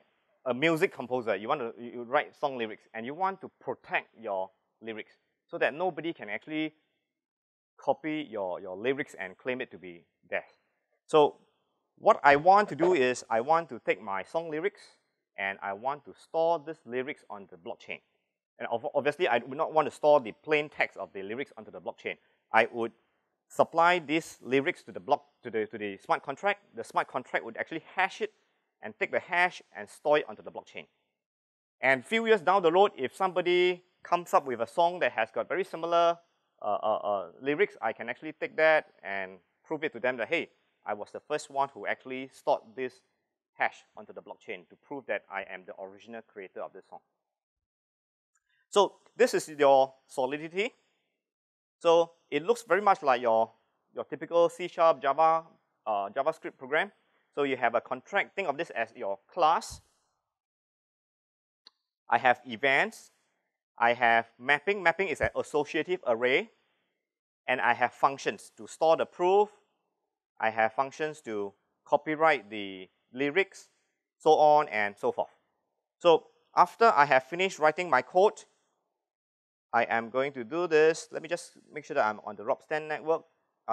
a music composer. You write song lyrics, and you want to protect your lyrics so that nobody can actually copy your lyrics and claim it to be theirs. So what I want to do is I want to take my song lyrics, and I want to store this lyrics on the blockchain. And obviously, I would not want to store the plain text of the lyrics onto the blockchain. I would supply these lyrics to the smart contract. The smart contract would actually hash it and take the hash and store it onto the blockchain. And a few years down the road, if somebody comes up with a song that has got very similar lyrics, I can actually take that and prove it to them that, hey, I was the first one who actually stored this hash onto the blockchain to prove that I am the original creator of this song. So this is your Solidity. So it looks very much like your typical C# Java JavaScript program. So you have a contract. Think of this as your class. I have events. I have mapping. Mapping is an associative array. And I have functions to store the proof. I have functions to copyright the lyrics, so on and so forth. So after I have finished writing my code, I am going to do this. Let me just make sure that I'm on the Robstan network.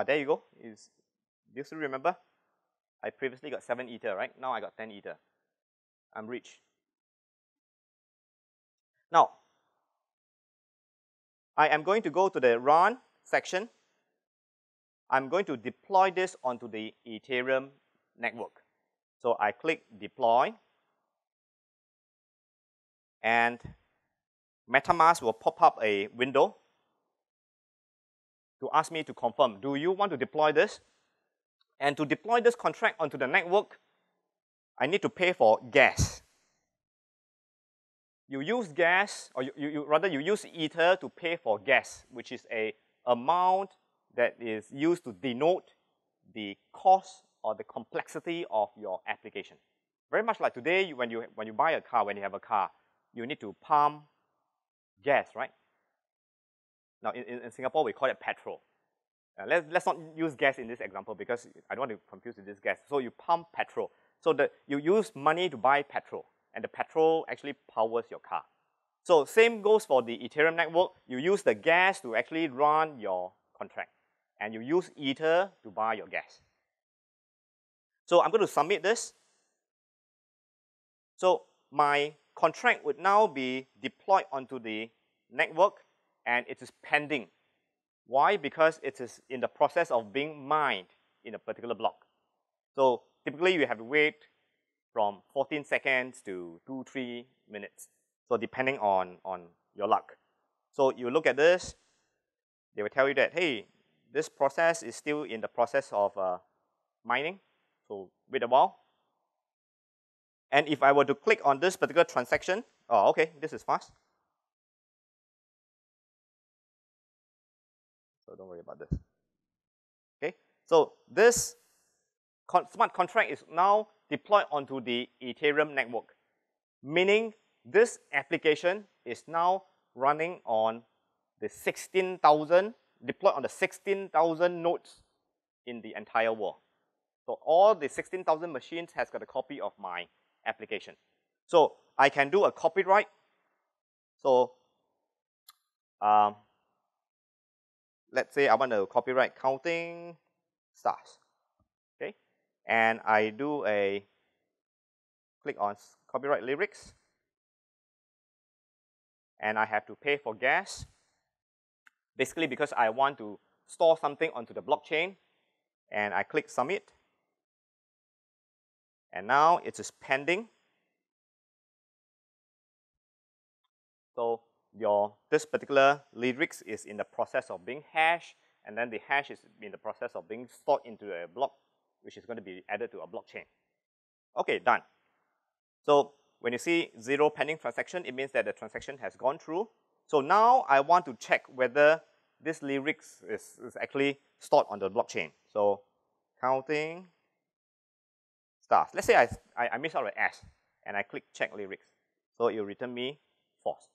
There you go. Do you still remember? I previously got 7 Ether, right? Now I got 10 Ether. I'm rich. Now, I am going to go to the run section. I'm going to deploy this onto the Ethereum network. So I click deploy, and MetaMask will pop up a window to ask me to confirm, do you want to deploy this? And to deploy this contract onto the network, I need to pay for gas. You use gas, or rather you use Ether to pay for gas, which is an amount that is used to denote the cost or the complexity of your application. Very much like today, when you buy a car, when you have a car, you need to pump gas, right? Now, in Singapore, we call it petrol. Let's not use gas in this example because I don't want to confuse with this gas. So you pump petrol. So you use money to buy petrol, and the petrol actually powers your car. So same goes for the Ethereum network. You use the gas to actually run your contract, and you use Ether to buy your gas. So I'm going to submit this. So my contract would now be deployed onto the network, and it is pending. Why? Because it is in the process of being mined in a particular block. So typically, you have to wait from 14 seconds to 2-3 minutes. So depending on your luck. So you look at this, they will tell you that, hey, this process is still in the process of mining. So wait a while. And if I were to click on this particular transaction, oh, okay, this is fast. so don't worry about this. Okay, so this smart contract is now deployed onto the Ethereum network, meaning this application is now running on the 16,000, deployed on the 16,000 nodes in the entire world. So all the 16,000 machines has got a copy of my application. So I can do a copyright. So let's say I want to copyright counting stars. Okay, and I do a click on copyright lyrics, and I have to pay for gas. Basically, because I want to store something onto the blockchain, and I click submit. And now it is pending. So this particular lyrics is in the process of being hashed, and then the hash is in the process of being stored into a block, which is going to be added to a blockchain. Okay, done. So when you see 0 pending transaction, it means that the transaction has gone through. So now I want to check whether this lyrics is actually stored on the blockchain. So counting stars. Let's say I miss out an S, and I click check lyrics. So it will return me false.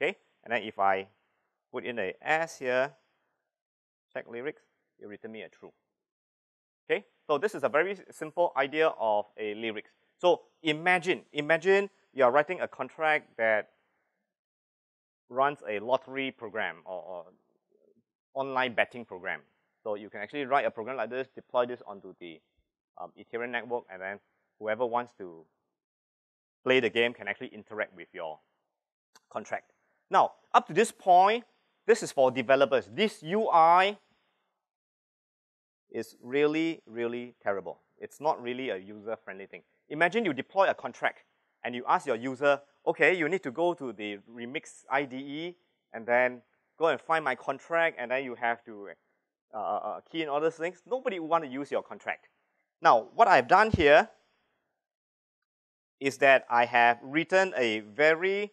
Okay, and then if I put in a S here, check lyrics, it will return me a true. Okay, so this is a very simple idea of a lyrics. So imagine you are writing a contract that runs a lottery program or online betting program. So you can actually write a program like this, deploy this onto the Ethereum network, and then whoever wants to play the game can actually interact with your contract. Now, up to this point, this is for developers. This UI is really, really terrible. It's not really a user-friendly thing. Imagine you deploy a contract, and you ask your user, okay, you need to go to the Remix IDE, and then go and find my contract, and then you have to key in all those things. Nobody would want to use your contract. Now, what I've done here is that I have written a very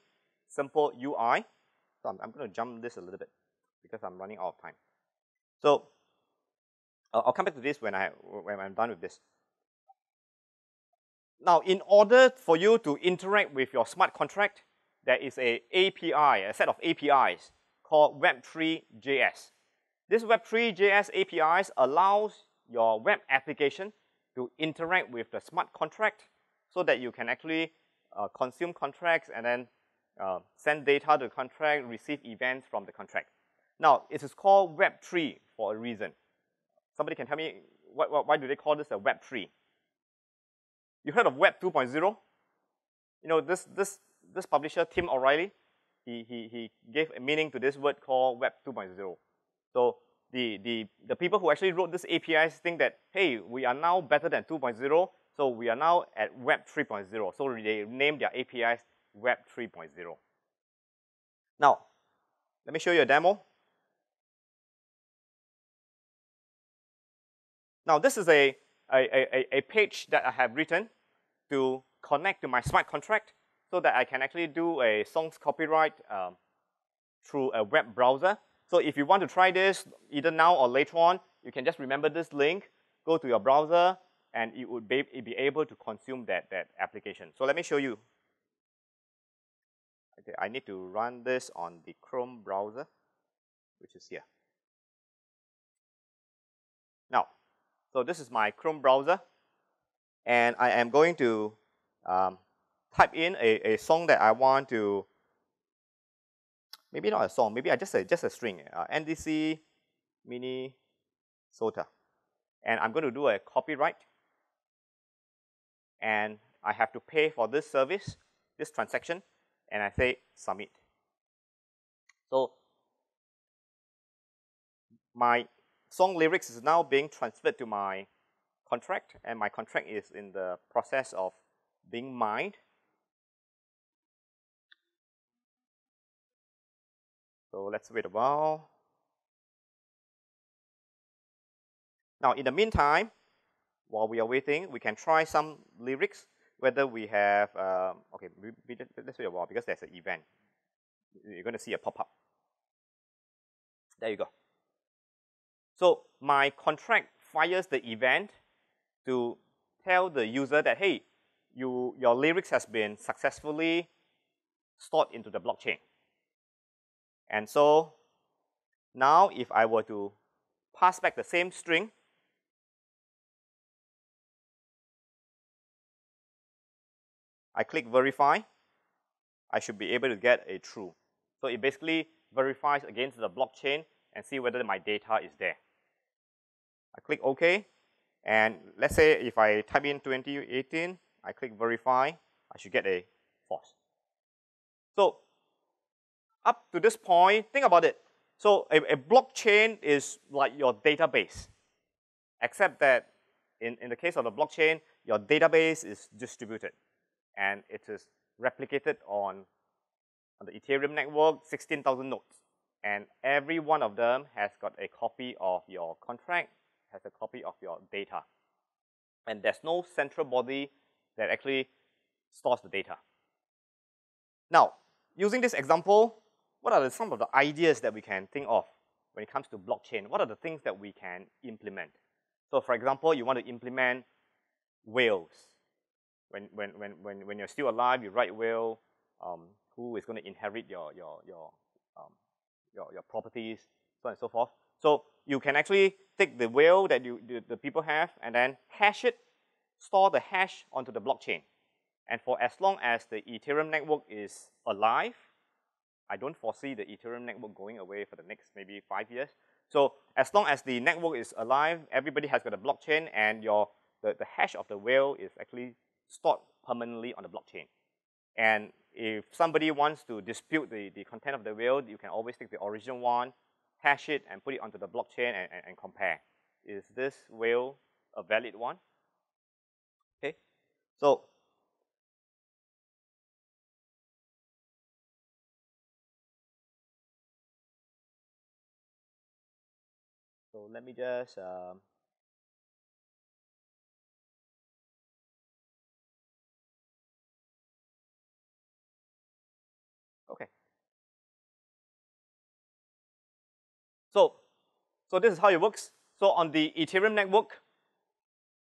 simple UI. So I'm going to jump this a little bit because I'm running out of time. So I'll come back to this when I'm done with this. Now, in order for you to interact with your smart contract, there is a set of APIs called Web3.js. This Web3.js APIs allows your web application to interact with the smart contract so that you can actually consume contracts and then send data to the contract, receive events from the contract. Now, it is called Web3 for a reason. Somebody can tell me why do they call this a Web3? You heard of Web 2.0? You know, this publisher, Tim O'Reilly, he gave a meaning to this word called Web 2.0. So the people who actually wrote this APIs think that, hey, we are now better than 2.0, so we are now at Web 3.0. So they named their APIs Web 3.0. Now, let me show you a demo. Now, this is a page that I have written to connect to my smart contract so that I can actually do a song's copyright through a web browser. So if you want to try this, either now or later on, you can just remember this link, go to your browser, and it would be able to consume that application. So let me show you. Okay, I need to run this on the Chrome browser, which is here. Now, so this is my Chrome browser, and I am going to type in a song that I want to, maybe not a song, maybe just a string, NDC Minnesota. And I'm going to do a copyright, and I have to pay for this service, this transaction, and I say submit. So my song lyrics is now being transferred to my contract, and my contract is in the process of being mined. So let's wait a while. Now, in the meantime, while we are waiting, we can try some lyrics, whether we have, okay, let's wait a while because there's an event. You're going to see a pop-up. There you go. So my contract fires the event to tell the user that, hey, your lyrics has been successfully stored into the blockchain. And so now if I were to pass back the same string, I click verify, I should be able to get a true. So it basically verifies against the blockchain and see whether my data is there. I click OK, and let's say if I type in 2018, I click verify, I should get a false. So up to this point, think about it. So a blockchain is like your database, except that in the case of the blockchain, your database is distributed, and it is replicated on the Ethereum network, 16,000 nodes. And every one of them has got a copy of your contract, has a copy of your data. And there's no central body that actually stores the data. Now, using this example, what are some of the ideas that we can think of when it comes to blockchain? What are the things that we can implement? So for example, you want to implement wills. When you're still alive, you write will, who is going to inherit your properties, so on and so forth. So you can actually take the will that the people have and then hash it, store the hash onto the blockchain. And for as long as the Ethereum network is alive, I don't foresee the Ethereum network going away for the next maybe 5 years. So as long as the network is alive, everybody has got a blockchain, and the hash of the will is actually stored permanently on the blockchain. And if somebody wants to dispute the content of the will, you can always take the original one, hash it, and put it onto the blockchain and compare. Is this will a valid one? Okay, so let me just okay. So this is how it works. So on the Ethereum network,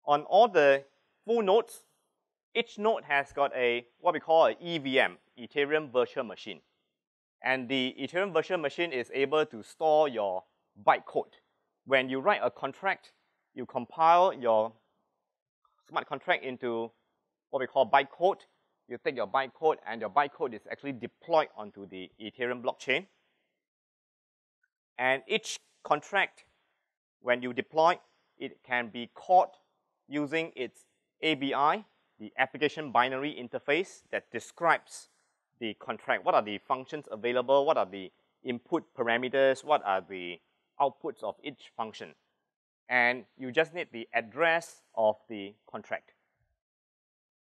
on all the full nodes, each node has got a what we call an EVM, Ethereum Virtual Machine. And the Ethereum Virtual Machine is able to store your bytecode. When you write a contract, you compile your smart contract into what we call bytecode. You take your bytecode, and your bytecode is actually deployed onto the Ethereum blockchain. And each contract, when you deploy, it can be called using its ABI, the application binary interface that describes the contract. What are the functions available? What are the input parameters? What are the outputs of each function? And you just need the address of the contract.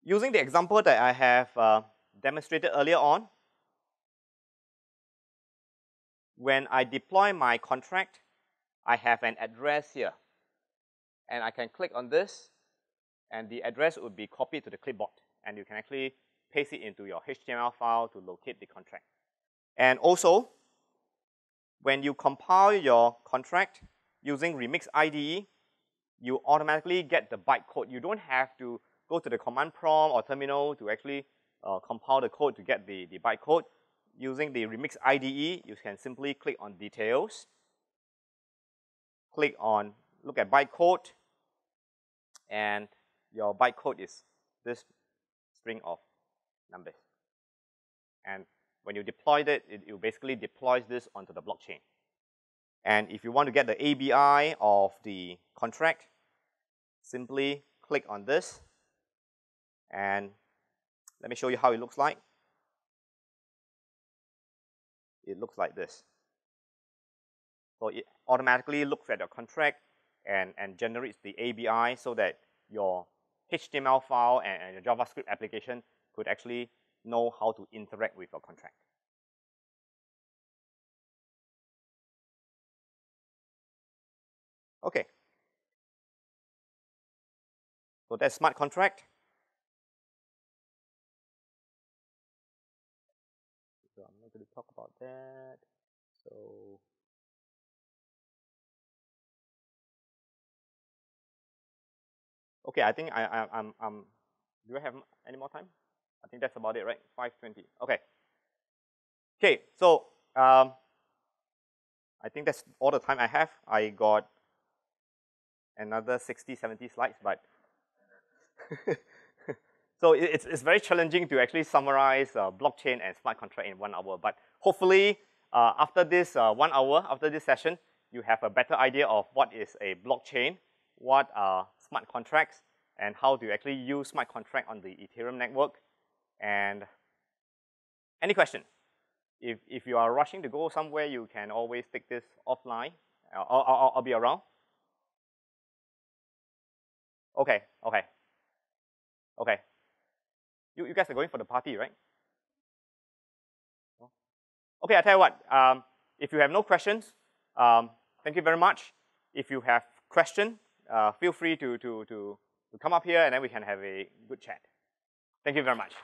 Using the example that I have demonstrated earlier on, when I deploy my contract, I have an address here. And I can click on this, and the address would be copied to the clipboard. And you can actually paste it into your HTML file to locate the contract. And also, when you compile your contract using Remix IDE, you automatically get the bytecode. You don't have to go to the command prompt or terminal to actually compile the code to get the bytecode. Using the Remix IDE, you can simply click on Details, click on Look at Bytecode, and your bytecode is this string of numbers. And when you deploy it basically deploys this onto the blockchain. And if you want to get the ABI of the contract, simply click on this, and let me show you how it looks like. It looks like this. So it automatically looks at your contract and generates the ABI so that your HTML file and your JavaScript application could actually know how to interact with your contract. Okay. So that's smart contract. So I'm not going to talk about that. So Okay, I think do I have any more time? I think that's about it, right? 5:20. Okay. Okay, so I think that's all the time I have. I got another 60, 70 slides, but so it's very challenging to actually summarize blockchain and smart contract in 1 hour. But hopefully, after this 1 hour, after this session, you have a better idea of what is a blockchain, what are smart contracts, and how to actually use smart contract on the Ethereum network. And any question? If you are rushing to go somewhere, you can always take this offline. I'll be around. Okay, okay, okay. You guys are going for the party, right? Okay, I tell you what. If you have no questions, thank you very much. If you have questions, feel free to come up here, and then we can have a good chat. Thank you very much.